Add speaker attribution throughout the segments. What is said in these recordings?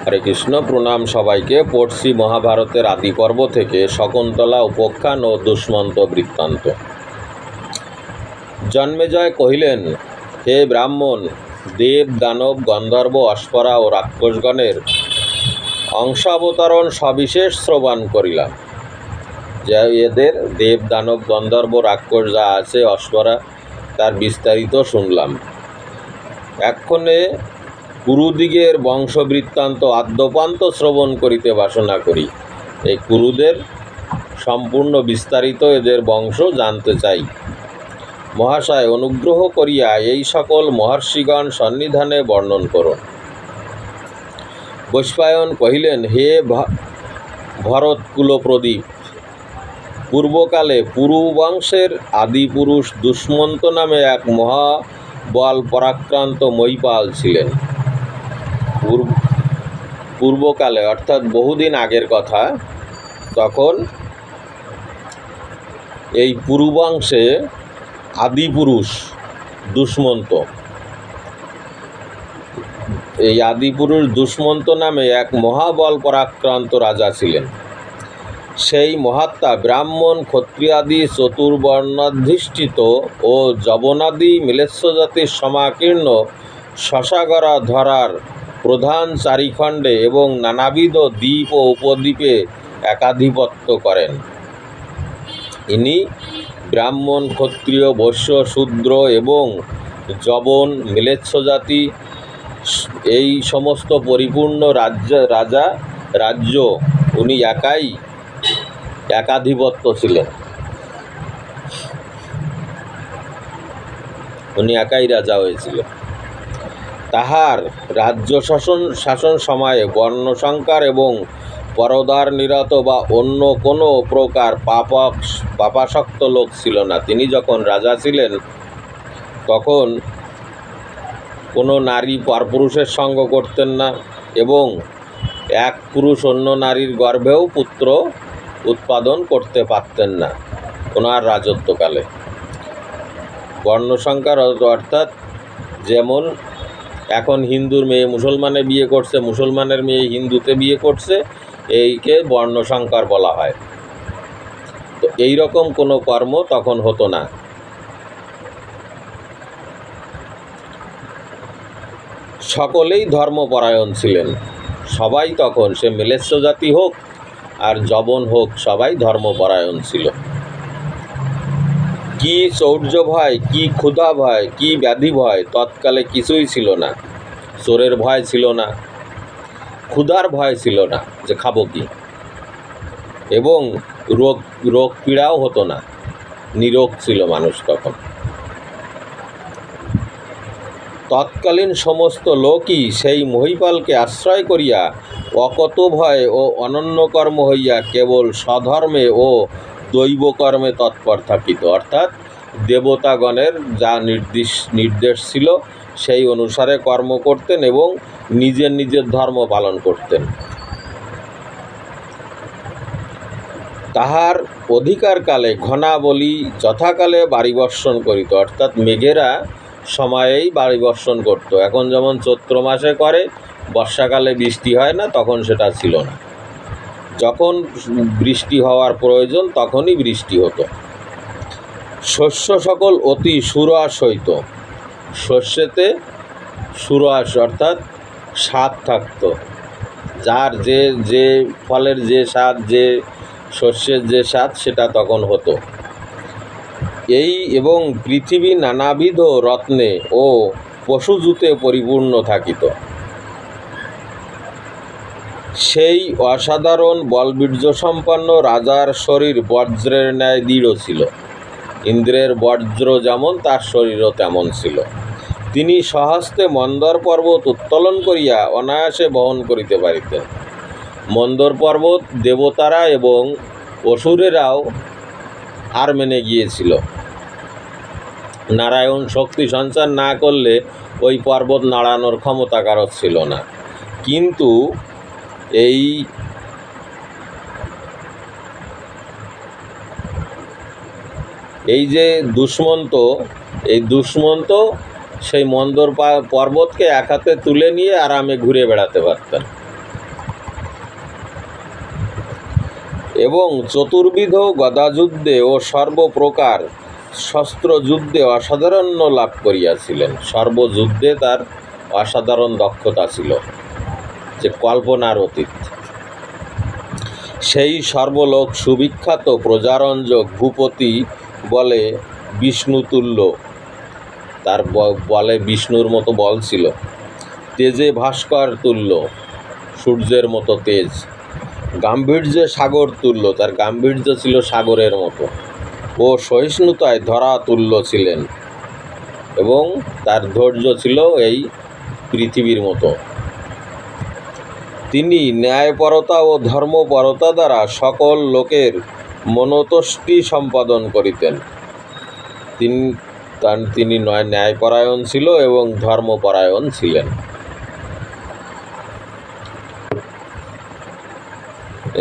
Speaker 1: হরে কৃষ্ণ, প্রণাম সবাইকে। পড়ছি মহাভারতের আদি পর্ব থেকে শকুন্তলা উপাখ্যান ও দুষ্মন্ত বৃত্তান্ত। জন্মেজয় কহিলেন, হে ব্রাহ্মণ, দেব দানব গন্ধর্ব অশ্বরা ও রাক্ষসগণের অংশাবতরণ সবিশেষ শ্রবণ করিলাম। যে এদের দেব দানব গন্ধর্ব রাক্ষস যা আছে অশ্বরা, তার বিস্তারিত শুনলাম। এক্ষণে কুরুদিগের বংশবৃত্তান্ত আদ্যপান্ত শ্রবণ করিতে বাসনা করি। এই কুরুদের সম্পূর্ণ বিস্তারিত এদের বংশ জানতে চাই। মহাশয়, অনুগ্রহ করিয়া এই সকল মহর্ষিগণ সন্নিধানে বর্ণন করুন। বৈশম্পায়ন কহিলেন, হে ভরতকুল প্রদীপ, পূর্বকালে পুরু বংশের আদিপুরুষ দুষ্মন্ত নামে এক মহাবল পরাক্রান্ত মহিপাল ছিলেন। পূর্বকালে অর্থাৎ বহুদিন আগের কথা। তখন এই পুরুবংশে আদিপুরুষ দুষ্মন্ত, এই আদিপুরুষ দুষ্মন্ত নামে এক মহাবল পরাক্রান্ত রাজা ছিলেন। সেই মহাত্মা ব্রাহ্মণ ক্ষত্রিয়াদি চতুর্বর্ণাধিষ্ঠিত ও যবনাদি মিলেচ্ছ জাতির সমাকীর্ণ শশাগরা ধরার প্রধান চারিখণ্ডে এবং নানাবিধ দ্বীপ ও উপদ্বীপে একাধিপত্য করেন। ইনি ব্রাহ্মণ, ক্ষত্রিয়, বৈশ্য, শূদ্র এবং যবন মিলেচ্ছ জাতি এই সমস্ত পরিপূর্ণ রাজ্য উনি একাধিপত্য ছিলেন। উনি একাই রাজা হয়েছিলেন। তাহার রাজ্য শাসন সময়ে বর্ণসংকার এবং পরদার নিরত বা অন্য কোনো প্রকার পাপাসক্ত লোক ছিল না। তিনি যখন রাজা ছিলেন তখন কোনো নারী পরপুরুষের সঙ্গ করতেন না এবং এক পুরুষ অন্য নারীর গর্ভেও পুত্র উৎপাদন করতে পারতেন না ওনার রাজত্বকালে। বর্ণসংকার অর্থাৎ যেমন এখন হিন্দুর মেয়ে মুসলমানে বিয়ে করছে, মুসলমানের মেয়ে হিন্দুতে বিয়ে করছে, এইকে বর্ণসংকার বলা হয়। তো এই রকম কোনো কর্ম তখন হতো না। সকলেই ধর্মপরায়ণ ছিলেন। সবাই তখন, সে মিলেচ্ছ জাতি হোক আর যবন হোক, সবাই ধর্মপরায়ণ ছিল। কি চৌর্য ভয়, কি ক্ষুধা ভয়, কি ব্যাধি ভয় তৎকালে কিছুই ছিল না। চোরের ভয় ছিল না, ক্ষুধার ভয় ছিল না যে খাবো কি, এবং রোগ পীড়াও হতো না। নিরোগ ছিল মানুষ তখন। তৎকালীন সমস্ত লোকই সেই মহিপালকে আশ্রয় করিয়া অকত ভয় ও অনন্য কর্ম হইয়া কেবল স্বধর্মে ও দৈবকর্মে তৎপর থাকিত। অর্থাৎ দেবতাগণের যা নির্দেশ ছিল সেই অনুসারে কর্ম করতেন এবং নিজের ধর্ম পালন করতেন। তাহার অধিকারকালে ঘনাবলী যথাকালে বাড়িবর্ষণ করিত। অর্থাৎ মেঘেরা সময়েই বাড়িবর্ষণ করত। এখন যেমন চৈত্র মাসে করে, বর্ষাকালে বৃষ্টি হয় না, তখন সেটা ছিল না। যখন বৃষ্টি হওয়ার প্রয়োজন তখনই বৃষ্টি হতো। শস্য সকল অতি সুরস হইত। শস্যেতে সুরস অর্থাৎ স্বাদ থাকত। যার যে ফলের যে স্বাদ, যে শস্যের যে স্বাদ, সেটা তখন হতো। এই এবং পৃথিবী নানাবিধ রত্নে ও পশুজুতে পরিপূর্ণ থাকিত। সেই অসাধারণ বলবীর্য সম্পন্ন রাজার শরীর বজ্রের ন্যায় দৃঢ় ছিল। ইন্দ্রের বজ্র যেমন, তার শরীরও তেমন ছিল। তিনি স্বহস্তে মন্দর পর্বত উত্তোলন করিয়া অনায়াসে বহন করিতে পারিতেন। মন্দর পর্বত দেবতারা এবং অসুরেরাও হার মেনে গিয়েছিল। নারায়ণ শক্তি সঞ্চার না করলে ওই পর্বত নাড়ানোর ক্ষমতা কারো ছিল না। কিন্তু এই যে দুষ্মন্ত সেই মন্দর পর্বতকে এক হাতে তুলে নিয়ে আরামে ঘুরে বেড়াতে পারতেন। এবং চতুর্বিধ গদাযুদ্ধে ও সর্বপ্রকার শস্ত্রযুদ্ধে অসাধারণ্য লাভ করিয়াছিলেন। সর্বযুদ্ধে তার অসাধারণ দক্ষতা ছিল, যে কল্পনার অতীত। সেই সর্বলোক সুবিখ্যাত প্রজারঞ্জক ভূপতি বলে বিষ্ণুতুল্য, তার বলে বিষ্ণুর মতো বল ছিল। তেজে ভাস্কর তুল্য, সূর্যের মতো তেজ। গাম্ভীর্যে সাগর তুল্য, তার গাম্ভীর্য ছিল সাগরের মতো। ও সহিষ্ণুতায় ধরা তুল্য ছিলেন, এবং তার ধৈর্য ছিল এই পৃথিবীর মতো। তিনি ন্যায়পরতা ও ধর্মপরতা দ্বারা সকল লোকের মনোতুষ্টি সম্পাদন করিতেন। তিনি ন্যায়পরায়ণ ছিল এবং ধর্মপরায়ণ ছিলেন।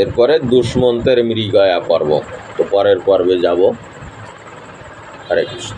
Speaker 1: এরপরে দুষ্মন্তের মৃগয়া পর্ব, তো পরের পর্বে যাব। হরে কৃষ্ণ।